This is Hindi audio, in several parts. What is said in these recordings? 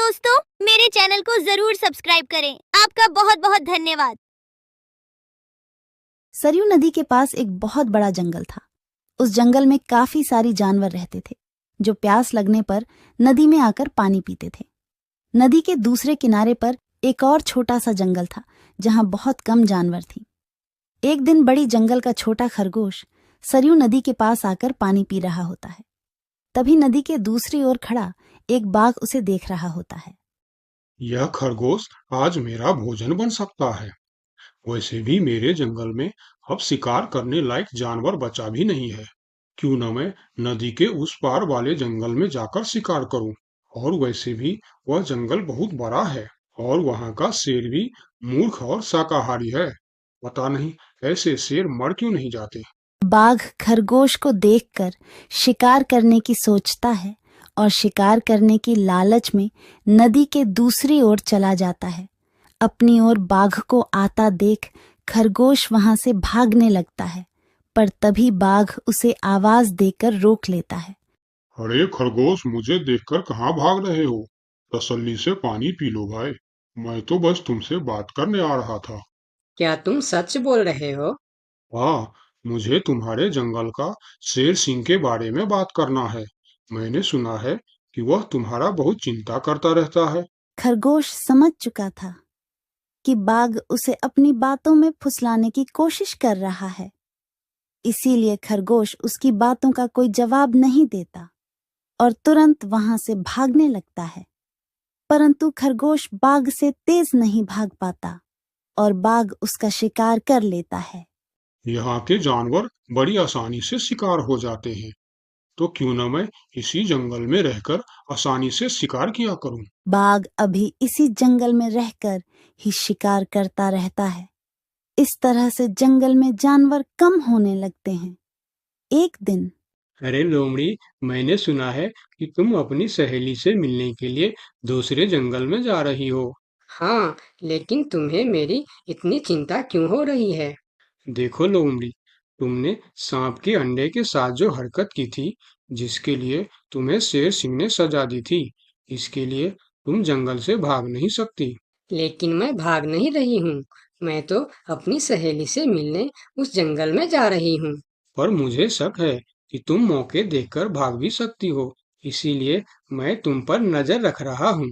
दोस्तों, मेरे चैनल को जरूर सब्सक्राइब करें। आपका बहुत बहुत धन्यवाद। सरयू नदी के पास एक बहुत बड़ा जंगल था। उस जंगल में काफी सारी जानवर रहते थे जो प्यास लगने पर नदी में आकर पानी पीते थे। नदी के दूसरे किनारे पर एक और छोटा सा जंगल था जहां बहुत कम जानवर थी। एक दिन बड़ी जंगल का छोटा खरगोश सरयू नदी के पास आकर पानी पी रहा होता है। तभी नदी के दूसरी ओर खड़ा एक बाघ उसे देख रहा होता है। यह खरगोश आज मेरा भोजन बन सकता है। वैसे भी मेरे जंगल में अब शिकार करने लायक जानवर बचा भी नहीं है। क्यों न मैं नदी के उस पार वाले जंगल में जाकर शिकार करूं। और वैसे भी वह जंगल बहुत बड़ा है और वहां का शेर भी मूर्ख और शाकाहारी है। पता नहीं ऐसे शेर मर क्यों नहीं जाते। बाघ खरगोश को देखकर शिकार करने की सोचता है और शिकार करने की लालच में नदी के दूसरी ओर चला जाता है। अपनी ओर बाघ को आता देख खरगोश वहां से भागने लगता है, पर तभी बाघ उसे आवाज देकर रोक लेता है। अरे खरगोश, मुझे देखकर कहाँ भाग रहे हो? तसल्ली से पानी पी लो भाई। मैं तो बस तुमसे बात करने आ रहा था। क्या तुम सच बोल रहे हो? हाँ, मुझे तुम्हारे जंगल का शेर सिंह के बारे में बात करना है। मैंने सुना है कि वह तुम्हारा बहुत चिंता करता रहता है। खरगोश समझ चुका था कि बाघ उसे अपनी बातों में फुसलाने की कोशिश कर रहा है। इसीलिए खरगोश उसकी बातों का कोई जवाब नहीं देता और तुरंत वहां से भागने लगता है। परंतु खरगोश बाघ से तेज नहीं भाग पाता और बाघ उसका शिकार कर लेता है। यहाँ के जानवर बड़ी आसानी से शिकार हो जाते हैं, तो क्यों न मैं इसी जंगल में रहकर आसानी से शिकार किया करूं। बाघ अभी इसी जंगल में रहकर ही शिकार करता रहता है। इस तरह से जंगल में जानवर कम होने लगते हैं। एक दिन अरे लोमड़ी, मैंने सुना है कि तुम अपनी सहेली से मिलने के लिए दूसरे जंगल में जा रही हो। हाँ, लेकिन तुम्हें मेरी इतनी चिंता क्यों हो रही है? देखो लोमड़ी, तुमने सांप के अंडे के साथ जो हरकत की थी, जिसके लिए तुम्हें शेर सिंह ने सजा दी थी, इसके लिए तुम जंगल से भाग नहीं सकती। लेकिन मैं भाग नहीं रही हूँ। मैं तो अपनी सहेली से मिलने उस जंगल में जा रही हूँ। पर मुझे शक है कि तुम मौके देखकर भाग भी सकती हो, इसीलिए मैं तुम पर नजर रख रहा हूँ।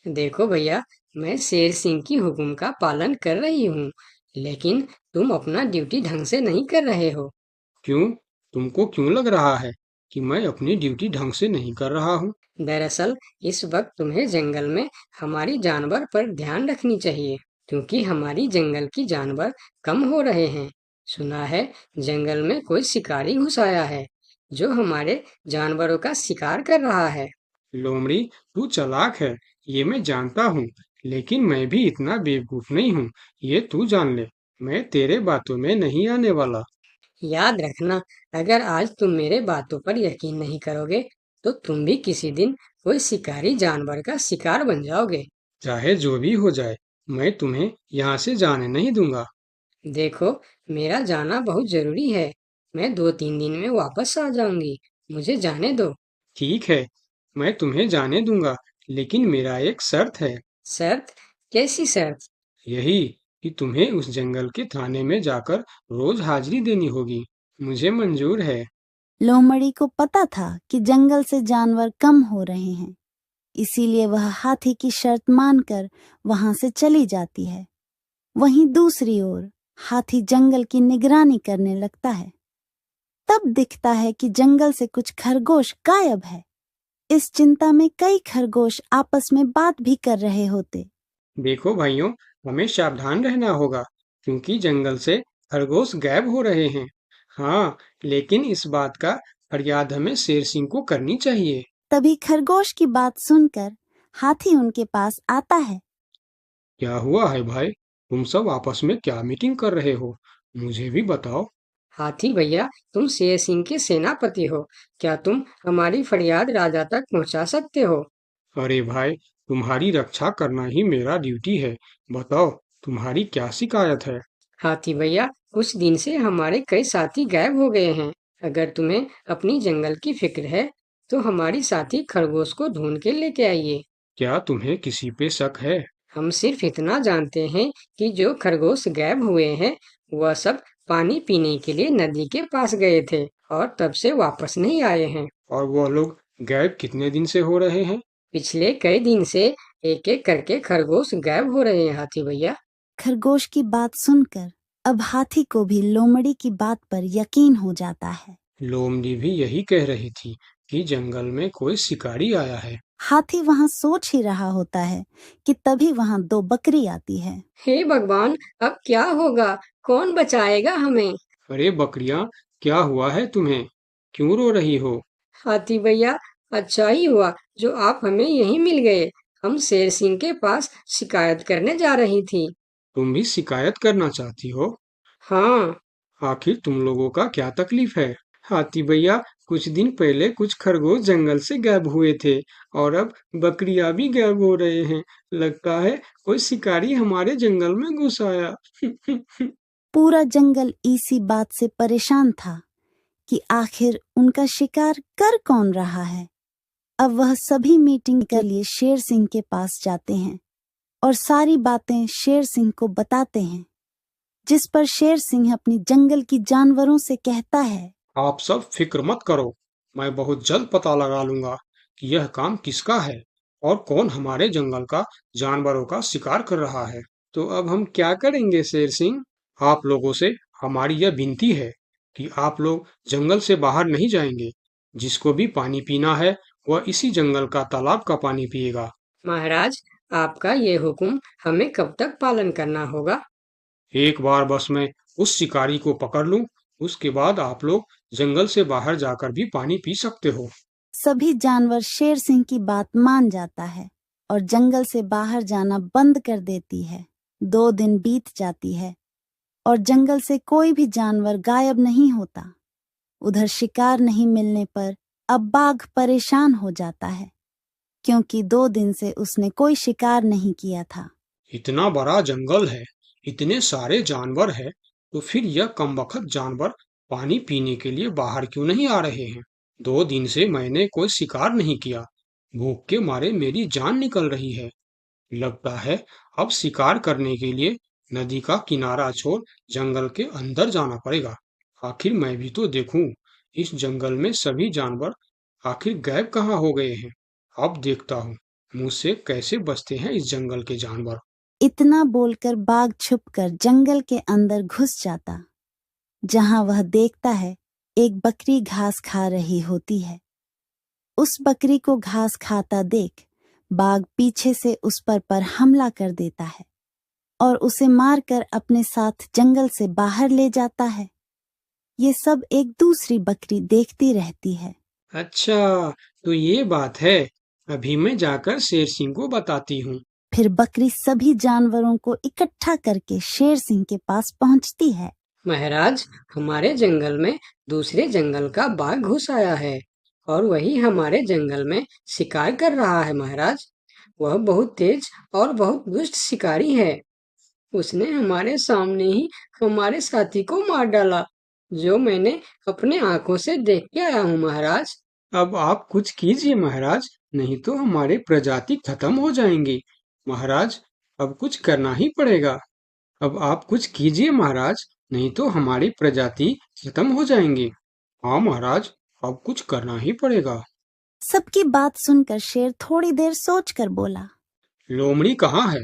देखो भैया, मैं शेर सिंह की हुक्म का पालन कर रही हूँ, लेकिन तुम अपना ड्यूटी ढंग से नहीं कर रहे हो। क्यों? तुमको क्यों लग रहा है कि मैं अपनी ड्यूटी ढंग से नहीं कर रहा हूँ? दरअसल इस वक्त तुम्हें जंगल में हमारी जानवर पर ध्यान रखनी चाहिए, क्योंकि हमारी जंगल की जानवर कम हो रहे हैं। सुना है जंगल में कोई शिकारी घुस आया है जो हमारे जानवरों का शिकार कर रहा है। लोमड़ी, तू चालाक है, ये मैं जानता हूँ, लेकिन मैं भी इतना बेवकूफ नहीं हूँ, ये तू जान ले। मैं तेरे बातों में नहीं आने वाला। याद रखना, अगर आज तुम मेरे बातों पर यकीन नहीं करोगे, तो तुम भी किसी दिन कोई शिकारी जानवर का शिकार बन जाओगे। चाहे जो भी हो जाए, मैं तुम्हें यहाँ से जाने नहीं दूंगा। देखो, मेरा जाना बहुत जरूरी है। मैं 2-3 दिन में वापस आ जाऊंगी। मुझे जाने दो। ठीक है, मैं तुम्हें जाने दूंगा, लेकिन मेरा एक शर्त है। शर्त? कैसी शर्त? यही कि तुम्हें उस जंगल के थाने में जाकर रोज हाजिरी देनी होगी। मुझे मंजूर है। लोमड़ी को पता था कि जंगल से जानवर कम हो रहे हैं, इसीलिए वह हाथी की शर्त मानकर वहां से चली जाती है। वहीं दूसरी ओर हाथी जंगल की निगरानी करने लगता है। तब दिखता है कि जंगल से कुछ खरगोश गायब है। इस चिंता में कई खरगोश आपस में बात भी कर रहे होते। देखो भाइयों, हमें सावधान रहना होगा, क्योंकि जंगल से खरगोश गायब हो रहे हैं। हाँ, लेकिन इस बात का फरियाद हमें शेर सिंह को करनी चाहिए। तभी खरगोश की बात सुनकर हाथी उनके पास आता है। क्या हुआ है भाई? तुम सब आपस में क्या मीटिंग कर रहे हो? मुझे भी बताओ। हाथी भैया, तुम शेर सिंह के सेनापति हो। क्या तुम हमारी फरियाद राजा तक पहुंचा सकते हो? अरे भाई, तुम्हारी रक्षा करना ही मेरा ड्यूटी है। बताओ, तुम्हारी क्या शिकायत है? हाथी भैया, कुछ दिन से हमारे कई साथी गायब हो गए हैं। अगर तुम्हें अपनी जंगल की फिक्र है, तो हमारी साथी खरगोश को ढूंढ के लेके आइए। क्या तुम्हें किसी पे शक है? हम सिर्फ इतना जानते हैं कि जो खरगोश गायब हुए हैं वह सब पानी पीने के लिए नदी के पास गए थे और तब से वापस नहीं आए हैं। और वह लोग गायब कितने दिन से हो रहे हैं? पिछले कई दिन से एक एक करके खरगोश गायब हो रहे हैं हाथी भैया। खरगोश की बात सुनकर अब हाथी को भी लोमड़ी की बात पर यकीन हो जाता है। लोमड़ी भी यही कह रही थी कि जंगल में कोई शिकारी आया है। हाथी वहाँ सोच ही रहा होता है कि तभी वहाँ दो बकरी आती है। हे भगवान, अब क्या होगा? कौन बचाएगा हमें? अरे बकरियां, क्या हुआ है तुम्हें? क्यों रो रही हो? हाथी भैया, अच्छा ही हुआ जो आप हमें यहीं मिल गए। हम शेर सिंह के पास शिकायत करने जा रही थी। तुम भी शिकायत करना चाहती हो? हाँ, आखिर तुम लोगों का क्या तकलीफ है? हाथी भैया, कुछ दिन पहले कुछ खरगोश जंगल से गायब हुए थे और अब बकरियां भी गायब हो रहे हैं। लगता है कोई शिकारी हमारे जंगल में घुस आया। पूरा जंगल इसी बात से परेशान था कि आखिर उनका शिकार कर कौन रहा है। अब वह सभी मीटिंग के लिए शेर सिंह के पास जाते हैं और सारी बातें शेर सिंह को बताते हैं, जिस पर शेर सिंह अपनी जंगल की जानवरों से कहता है, आप सब फिक्र मत करो, मैं बहुत जल्द पता लगा लूंगा कि यह काम किसका है और कौन हमारे जंगल का जानवरों का शिकार कर रहा है। तो अब हम क्या करेंगे शेर सिंह? आप लोगों से हमारी यह विनती है कि आप लोग जंगल से बाहर नहीं जाएंगे। जिसको भी पानी पीना है वह इसी जंगल का तालाब का पानी पिएगा। महाराज, आपका ये हुक्म हमें कब तक पालन करना होगा? एक बार बस मैं उस शिकारी को पकड़ लूं, उसके बाद आप लोग जंगल से बाहर जाकर भी पानी पी सकते हो। सभी जानवर शेर सिंह की बात मान जाता है और जंगल से बाहर जाना बंद कर देती है। 2 दिन बीत जाती है और जंगल से कोई भी जानवर गायब नहीं होता। उधर शिकार नहीं मिलने पर अब बाघ परेशान हो जाता है, क्योंकि 2 दिन से उसने कोई शिकार नहीं किया था। इतना बड़ा जंगल है, इतने सारे जानवर है, तो फिर यह कमबख्त जानवर पानी पीने के लिए बाहर क्यों नहीं आ रहे हैं? 2 दिन से मैंने कोई शिकार नहीं किया, भूख के मारे मेरी जान निकल रही है। लगता है अब शिकार करने के लिए नदी का किनारा छोड़ जंगल के अंदर जाना पड़ेगा। आखिर मैं भी तो देखूं, इस जंगल में सभी जानवर आखिर गायब कहाँ हो गए हैं। अब देखता हूँ मुझसे कैसे बचते हैं इस जंगल के जानवर। इतना बोलकर बाघ छुपकर जंगल के अंदर घुस जाता, जहां वह देखता है एक बकरी घास खा रही होती है। उस बकरी को घास खाता देख बाघ पीछे से उस पर हमला कर देता है और उसे मारकर अपने साथ जंगल से बाहर ले जाता है। ये सब एक दूसरी बकरी देखती रहती है। अच्छा, तो ये बात है। अभी मैं जाकर शेर सिंह को बताती हूँ। फिर बकरी सभी जानवरों को इकट्ठा करके शेर सिंह के पास पहुंचती है। महाराज, हमारे जंगल में दूसरे जंगल का बाघ घुस आया है और वही हमारे जंगल में शिकार कर रहा है। महाराज, वह बहुत तेज और बहुत दुष्ट शिकारी है। उसने हमारे सामने ही हमारे साथी को मार डाला, जो मैंने अपने आंखों से देख के आया हूँ। महाराज, अब आप कुछ कीजिए महाराज, नहीं तो हमारे प्रजाति खत्म हो जाएंगी। महाराज, अब कुछ करना ही पड़ेगा। अब आप कुछ कीजिए महाराज, नहीं तो हमारी प्रजाति खत्म हो जाएंगी। हाँ महाराज, अब कुछ करना ही पड़ेगा। सबकी बात सुनकर शेर थोड़ी देर सोचकर बोला, लोमड़ी कहाँ है?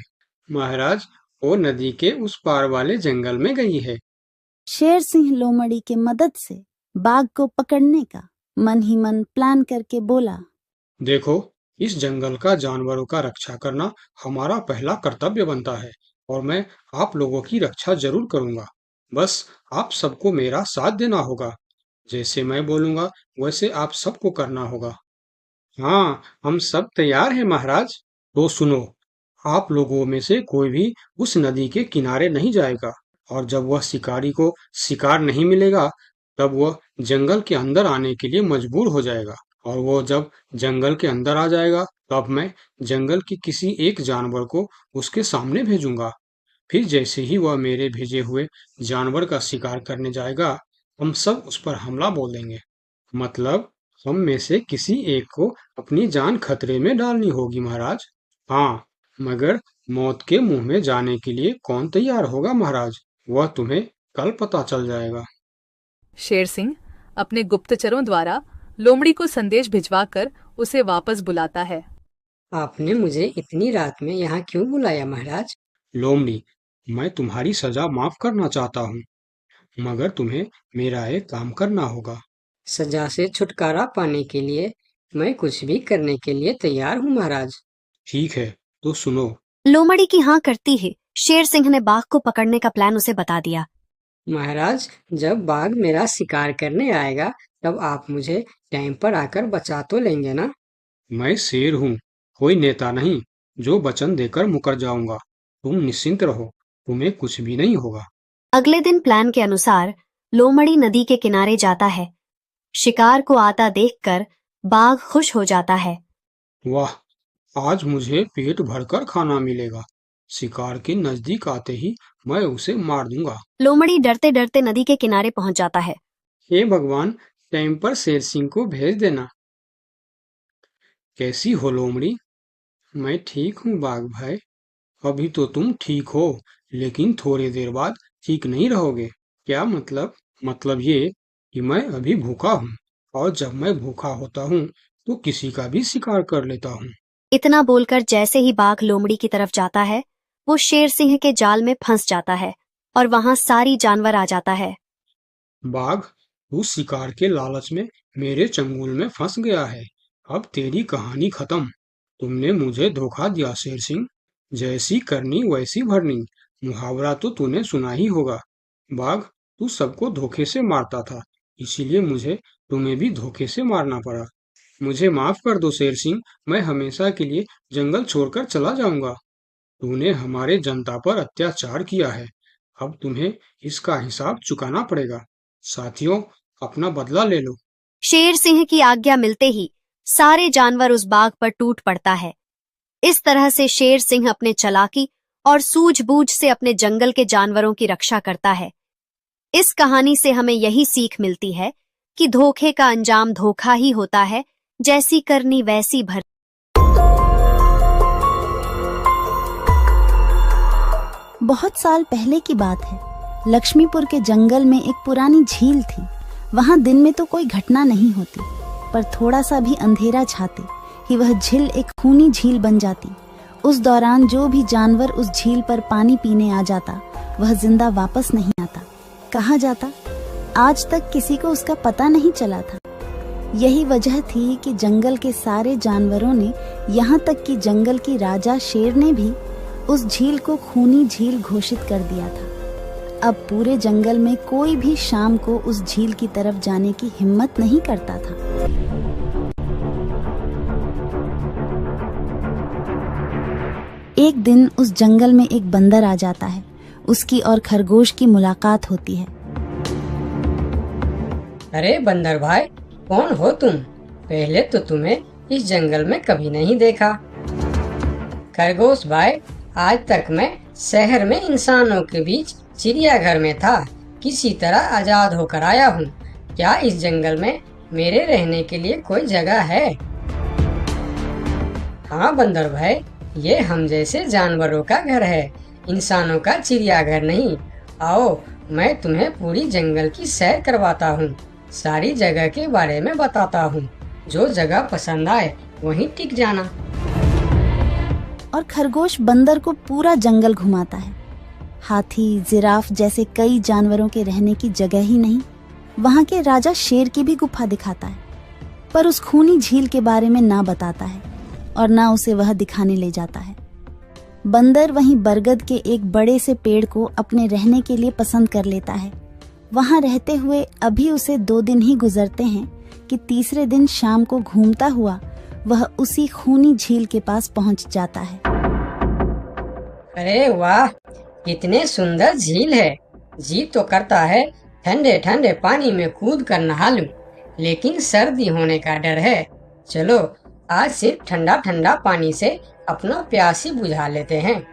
महाराज, वो नदी के उस पार वाले जंगल में गई है। शेर सिंह लोमड़ी के मदद से बाघ को पकड़ने का मन ही मन प्लान करके बोला, देखो, इस जंगल का जानवरों का रक्षा करना हमारा पहला कर्तव्य बनता है और मैं आप लोगों की रक्षा जरूर करूंगा। बस आप सबको मेरा साथ देना होगा। जैसे मैं बोलूंगा वैसे आप सबको करना होगा। हाँ, हम सब तैयार हैं महाराज। तो सुनो, आप लोगों में से कोई भी उस नदी के किनारे नहीं जाएगा और जब वह शिकारी को शिकार नहीं मिलेगा तब वह जंगल के अंदर आने के लिए मजबूर हो जाएगा और वो जब जंगल के अंदर आ जाएगा तब मैं जंगल के किसी एक जानवर को उसके सामने भेजूंगा। फिर जैसे ही वह मेरे भेजे हुए जानवर का शिकार करने जाएगा हम सब उस पर हमला बोल देंगे। मतलब हम में से किसी एक को अपनी जान खतरे में डालनी होगी महाराज। हाँ, मगर मौत के मुंह में जाने के लिए कौन तैयार होगा महाराज? वह तुम्हें कल पता चल जाएगा। शेर सिंह अपने गुप्तचरों द्वारा लोमड़ी को संदेश भिजवाकर उसे वापस बुलाता है। आपने मुझे इतनी रात में यहाँ क्यों बुलाया महाराज? लोमड़ी, मैं तुम्हारी सजा माफ करना चाहता हूँ, मगर तुम्हें मेरा एक काम करना होगा। सजा से छुटकारा पाने के लिए मैं कुछ भी करने के लिए तैयार हूँ महाराज। ठीक है, तो सुनो। लोमड़ी की हाँ करती ही शेर सिंह ने बाघ को पकड़ने का प्लान उसे बता दिया। महाराज, जब बाघ मेरा शिकार करने आएगा तब आप मुझे टाइम पर आकर बचा तो लेंगे ना? मैं शेर हूँ, कोई नेता नहीं जो वचन देकर मुकर जाऊंगा। तुम निश्चिंत रहो, तुम्हें कुछ भी नहीं होगा। अगले दिन प्लान के अनुसार लोमड़ी नदी के किनारे जाता है। शिकार को आता देखकर बाघ खुश हो जाता है। वाह, आज मुझे पेट भरकर खाना मिलेगा। शिकार के नजदीक आते ही मैं उसे मार दूंगा। लोमड़ी डरते डरते नदी के किनारे पहुंच जाता है। हे भगवान, टाइम पर शेर सिंह को भेज देना। कैसी हो लोमड़ी? मैं ठीक हूँ बाघ भाई। अभी तो तुम ठीक हो, लेकिन थोड़ी देर बाद ठीक नहीं रहोगे। क्या मतलब? मतलब ये कि मैं अभी भूखा हूँ, और जब मैं भूखा होता हूँ तो किसी का भी शिकार कर लेता हूँ। इतना बोलकर जैसे ही बाघ लोमड़ी की तरफ जाता है, वो शेर सिंह के जाल में फंस जाता है और वहां सारी जानवर आ जाता है। बाघ, तू शिकार के लालच में मेरे चंगुल में फंस गया है। अब तेरी कहानी खत्म। तुमने मुझे धोखा दिया शेर सिंह। जैसी करनी वैसी भरनी, मुहावरा तो तूने सुना ही होगा। बाघ, तू सबको धोखे से मारता था, इसीलिए मुझे तुम्हें भी धोखे से मारना पड़ा। मुझे माफ कर दो शेर सिंह, मैं हमेशा के लिए जंगल छोड़कर चला जाऊंगा। तूने हमारे जनता पर अत्याचार किया है, अब तुम्हें इसका हिसाब चुकाना पड़ेगा। साथियों, अपना बदला ले लो। शेर सिंह की आज्ञा मिलते ही सारे जानवर उस बाघ पर टूट पड़ता है। इस तरह से शेर सिंह अपने चालाकी और सूझबूझ से अपने जंगल के जानवरों की रक्षा करता है। इस कहानी से हमें यही सीख मिलती है कि धोखे का अंजाम धोखा ही होता है, जैसी करनी वैसी भर। बहुत साल पहले की बात है। लक्ष्मीपुर के जंगल में एक पुरानी झील थी। वहां दिन में तो कोई घटना नहीं होती, पर थोड़ा सा भी अंधेरा छाते ही वह झील एक खूनी झील बन जाती। उस दौरान जो भी जानवर उस झील पर पानी पीने आ जाता, वह जिंदा वापस नहीं आता। कहा जाता आज तक किसी को उसका पता नहीं चला था। यही वजह थी कि जंगल के सारे जानवरों ने, यहाँ तक कि जंगल की राजा शेर ने भी उस झील को खूनी झील घोषित कर दिया था। अब पूरे जंगल में कोई भी शाम को उस झील की तरफ जाने की हिम्मत नहीं करता था। एक दिन उस जंगल में एक बंदर आ जाता है। उसकी और खरगोश की मुलाकात होती है। अरे बंदर भाई, कौन हो तुम? पहले तो तुम्हें इस जंगल में कभी नहीं देखा। खरगोश भाई, आज तक मैं शहर में इंसानों के बीच चिड़ियाघर में था, किसी तरह आजाद होकर आया हूँ। क्या इस जंगल में मेरे रहने के लिए कोई जगह है? हाँ बंदर भाई, ये हम जैसे जानवरों का घर है, इंसानों का चिड़ियाघर नहीं। आओ, मैं तुम्हें पूरी जंगल की सैर करवाता हूँ, सारी जगह के बारे में बताता हूँ। जो जगह पसंद आए वहीं टिक जाना। और खरगोश बंदर को पूरा जंगल घुमाता है। हाथी, जिराफ जैसे कई जानवरों के रहने की जगह ही नहीं, वहां के राजा शेर की भी गुफा दिखाता है, पर उस खूनी झील के बारे में ना बताता है और ना उसे वह दिखाने ले जाता है। बंदर वहीं बरगद के एक बड़े से पेड़ को अपने रहने के लिए पसंद कर लेता है। वहां रहते हुए अभी उसे 2 दिन ही गुजरते हैं कि तीसरे दिन शाम को घूमता हुआ वह उसी खूनी झील के पास पहुंच जाता है। अरे वाह, कितने सुंदर झील है। जी तो करता है ठंडे ठंडे पानी में कूद कर नहा लूं, लेकिन सर्दी होने का डर है। चलो, आज सिर्फ ठंडा ठंडा पानी से अपना प्यास ही बुझा लेते हैं।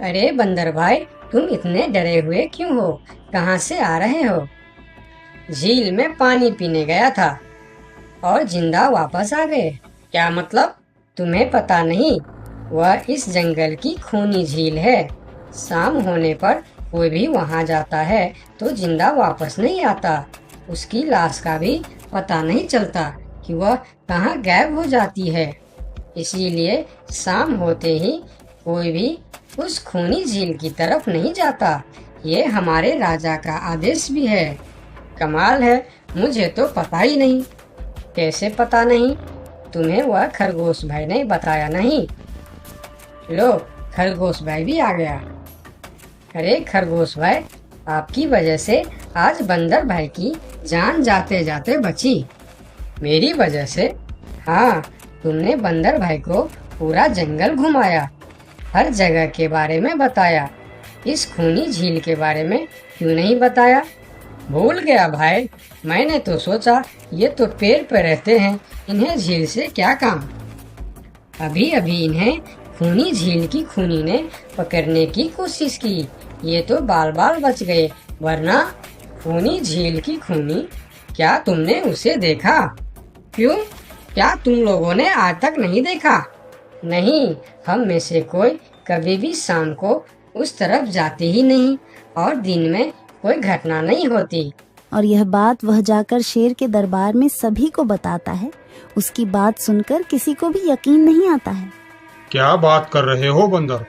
अरे बंदर भाई, तुम इतने डरे हुए क्यों हो? कहाँ से आ रहे हो? झील में पानी पीने गया था और जिंदा वापस आ गए। क्या मतलब? तुम्हें पता नहीं? वह इस जंगल की खूनी झील है। शाम होने पर कोई भी वहां जाता है तो जिंदा वापस नहीं आता। उसकी लाश का भी पता नहीं चलता कि वह कहाँ गायब हो जाती है। इसीलिए शाम होते ही कोई भी उस खूनी झील की तरफ नहीं जाता। ये हमारे राजा का आदेश भी है। कमाल है, मुझे तो पता ही नहीं। कैसे पता नहीं? तुम्हें वह खरगोश भाई ने बताया नहीं? लो, खरगोश भाई भी आ गया। अरे खरगोश भाई, आपकी वजह से आज बंदर भाई की जान जाते जाते बची। मेरी वजह से? हाँ, तुमने बंदर भाई को पूरा जंगल घुमाया, हर जगह के बारे में बताया। इस खूनी झील के बारे में क्यों नहीं बताया? भूल गया भाई, मैंने तो सोचा ये तो पेड़ पे रहते हैं, इन्हें झील से क्या काम। अभी अभी इन्हें खूनी झील की खूनी ने पकड़ने की कोशिश की, ये तो बाल बाल बच गए, वरना खूनी झील की खूनी, क्या तुमने उसे देखा? क्यों, क्या तुम लोगों ने आज तक नहीं देखा? नहीं, हम में से कोई कभी भी शाम को उस तरफ जाते ही नहीं और दिन में कोई घटना नहीं होती। और यह बात वह जाकर शेर के दरबार में सभी को बताता है। उसकी बात सुनकर किसी को भी यकीन नहीं आता है। क्या बात कर रहे हो बंदर?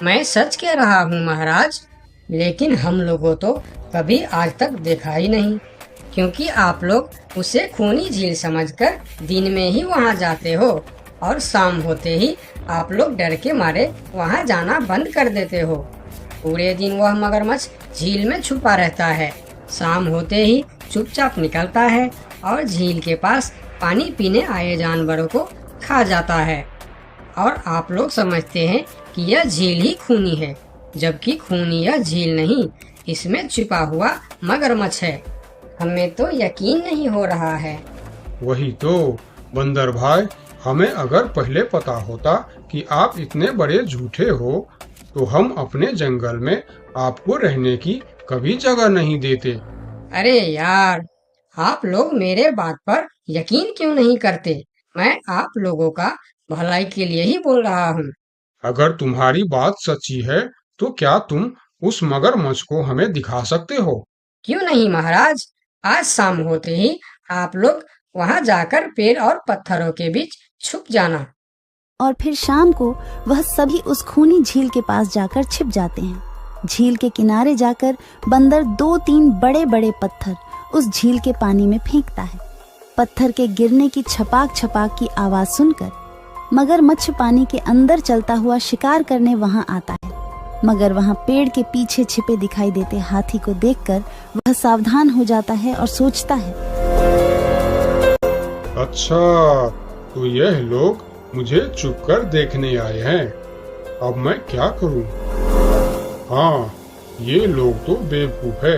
मैं सच कह रहा हूँ महाराज, लेकिन हम लोगों तो कभी आज तक देखा ही नहीं, क्योंकि आप लोग उसे खूनी झील समझकर दिन में ही वहाँ जाते हो और शाम होते ही आप लोग डर के मारे वहाँ जाना बंद कर देते हो। पूरे दिन वह मगरमच्छ झील में छुपा रहता है, शाम होते ही चुपचाप निकलता है और झील के पास पानी पीने आए जानवरों को खा जाता है। और आप लोग समझते हैं कि यह झील ही खूनी है, जबकि खूनी यह झील नहीं, इसमें छिपा हुआ मगरमच्छ है। हमें तो यकीन नहीं हो रहा है। वही तो बंदर भाई, हमें अगर पहले पता होता कि आप इतने बड़े झूठे हो तो हम अपने जंगल में आपको रहने की कभी जगह नहीं देते। अरे यार, आप लोग मेरे बात पर यकीन क्यों नहीं करते? मैं आप लोगों का भलाई के लिए ही बोल रहा हूँ। अगर तुम्हारी बात सच्ची है तो क्या तुम उस मगरमच्छ को हमें दिखा सकते हो? क्यों नहीं महाराज, आज शाम होते ही आप लोग वहाँ जाकर पेड़ और पत्थरों के बीच छुप जाना। और फिर शाम को वह सभी उस खूनी झील के पास जाकर छिप जाते हैं। झील के किनारे जाकर बंदर 2-3 बड़े बड़े पत्थर उस झील के पानी में फेंकता है। पत्थर के गिरने की छपाक छपाक की आवाज सुनकर मगरमच्छ पानी के अंदर चलता हुआ शिकार करने वहां आता है। मगर वहां पेड़ के पीछे छिपे दिखाई देते हाथी को देखकर वह सावधान हो जाता है और सोचता है, अच्छा, तो यह लोग मुझे छुपकर देखने आए हैं। अब मैं क्या करूं? हाँ, ये लोग तो बेवकूफ है,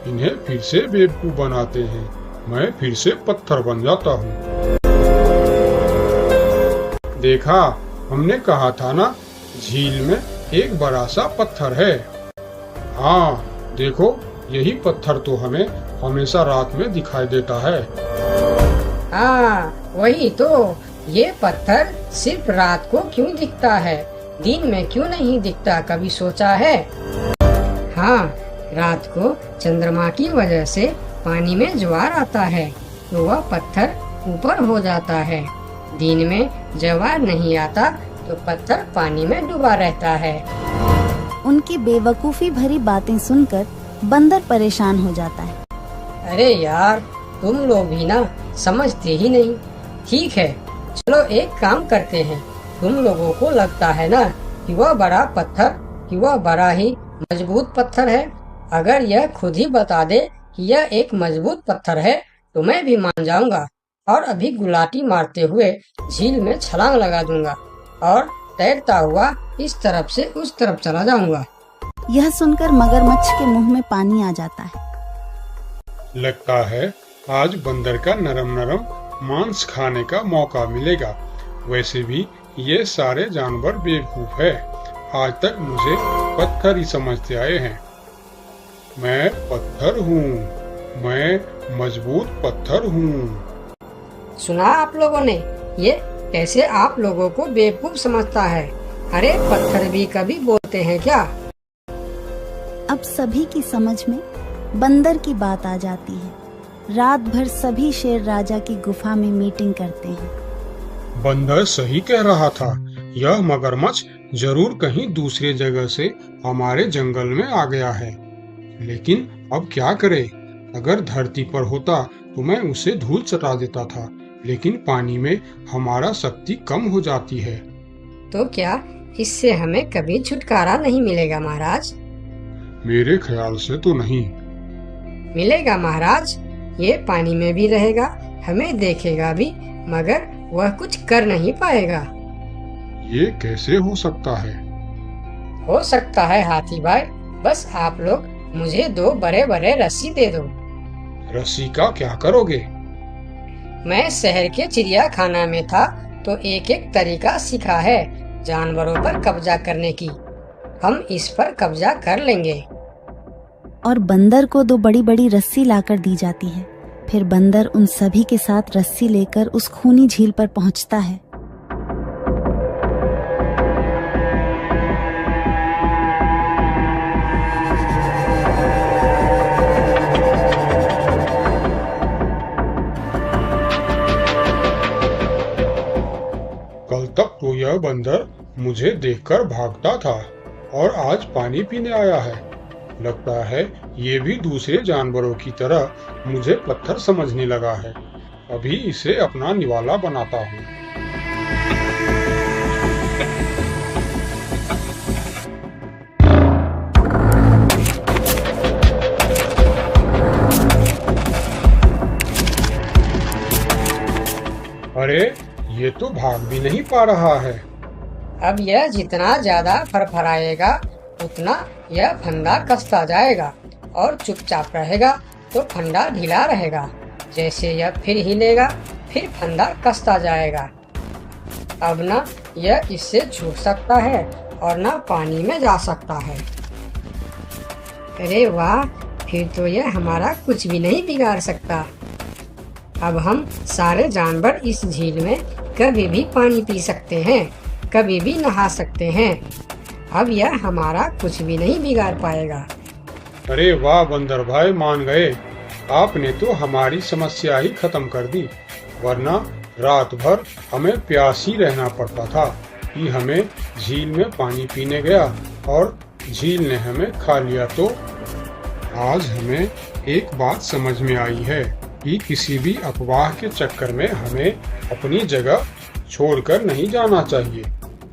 इन्हें फिर से बेवकूफ बनाते हैं। मैं फिर से पत्थर बन जाता हूँ। देखा, हमने कहा था ना, झील में एक बड़ा सा पत्थर है। हाँ, देखो, यही पत्थर तो हमें हमेशा रात में दिखाई देता है। हाँ, वही तो। ये पत्थर सिर्फ रात को क्यों दिखता है, दिन में क्यों नहीं दिखता, कभी सोचा है? हाँ, रात को चंद्रमा की वजह से पानी में ज्वार आता है तो वह पत्थर ऊपर हो जाता है। दिन में ज्वार नहीं आता तो पत्थर पानी में डूबा रहता है। उनकी बेवकूफी भरी बातें सुनकर बंदर परेशान हो जाता है। अरे यार, तुम लोग भी ना समझते ही नहीं। ठीक है, चलो एक काम करते हैं। तुम लोगों को लगता है ना कि वह बड़ा पत्थर, कि वह बड़ा ही मजबूत पत्थर है। अगर यह खुद ही बता दे कि यह एक मजबूत पत्थर है तो मैं भी मान जाऊंगा और अभी गुलाटी मारते हुए झील में छलांग लगा दूंगा और तैरता हुआ इस तरफ से उस तरफ चला जाऊंगा। यह सुनकर मगरमच्छ के मुंह में पानी आ जाता है। लगता है आज बंदर का नरम नरम मांस खाने का मौका मिलेगा। वैसे भी ये सारे जानवर बेवकूफ है। आज तक मुझे पत्थर ही समझते आए हैं। मैं पत्थर हूँ, मैं मजबूत पत्थर हूँ। सुना आप लोगों ने, ये कैसे आप लोगों को बेवकूफ समझता है। अरे पत्थर भी कभी बोलते हैं क्या? अब सभी की समझ में बंदर की बात आ जाती है। रात भर सभी शेर राजा की गुफा में मीटिंग करते हैं। बंदर सही कह रहा था, यह मगरमच्छ जरूर कहीं दूसरे जगह से हमारे जंगल में आ गया है। लेकिन अब क्या करे? अगर धरती पर होता तो मैं उसे धूल चटा देता था, लेकिन पानी में हमारा शक्ति कम हो जाती है। तो क्या इससे हमें कभी छुटकारा नहीं मिलेगा महाराज? मेरे ख्याल से तो नहीं। मिलेगा महाराज, ये पानी में भी रहेगा, हमें देखेगा भी, मगर वह कुछ कर नहीं पाएगा। ये कैसे हो सकता है? हो सकता है हाथी भाई, बस आप लोग मुझे 2 बड़े बड़े रस्सी दे दो। रस्सी का क्या करोगे? मैं शहर के चिड़ियाखाना में था तो एक एक तरीका सीखा है जानवरों पर कब्जा करने की। हम इस पर कब्जा कर लेंगे। और बंदर को 2 बड़ी बड़ी रस्सी लाकर दी जाती है। फिर बंदर उन सभी के साथ रस्सी लेकर उस खूनी झील पर पहुंचता है। कल तक तो यह बंदर मुझे देखकर भागता था और आज पानी पीने आया है। लगता है ये भी दूसरे जानवरों की तरह मुझे पत्थर समझने लगा है। अभी इसे अपना निवाला बनाता हूँ। अरे ये तो भाग भी नहीं पा रहा है। अब यह जितना ज्यादा फरफराएगा उतना यह फंदा कसता जाएगा और चुपचाप रहेगा तो फंदा ढीला रहेगा। जैसे यह फिर हिलेगा फिर फंदा कसता जाएगा। अब ना यह इससे छूट सकता है और ना पानी में जा सकता है। अरे वाह, फिर तो यह हमारा कुछ भी नहीं बिगाड़ सकता। अब हम सारे जानवर इस झील में कभी भी पानी पी सकते हैं, कभी भी नहा सकते हैं। अब यह हमारा कुछ भी नहीं बिगाड़ पाएगा। अरे वाह बंदर भाई, मान गए। आपने तो हमारी समस्या ही खत्म कर दी, वरना रात भर हमें प्यास ही रहना पड़ता था कि हमें झील में पानी पीने गया और झील ने हमें खा लिया। तो आज हमें एक बात समझ में आई है कि किसी भी अफवाह के चक्कर में हमें अपनी जगह छोड़कर नहीं जाना चाहिए,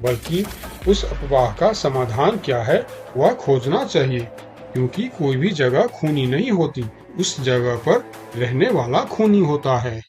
बल्कि उस अफवाह का समाधान क्या है वह खोजना चाहिए। क्योंकि कोई भी जगह खूनी नहीं होती, उस जगह पर रहने वाला खूनी होता है।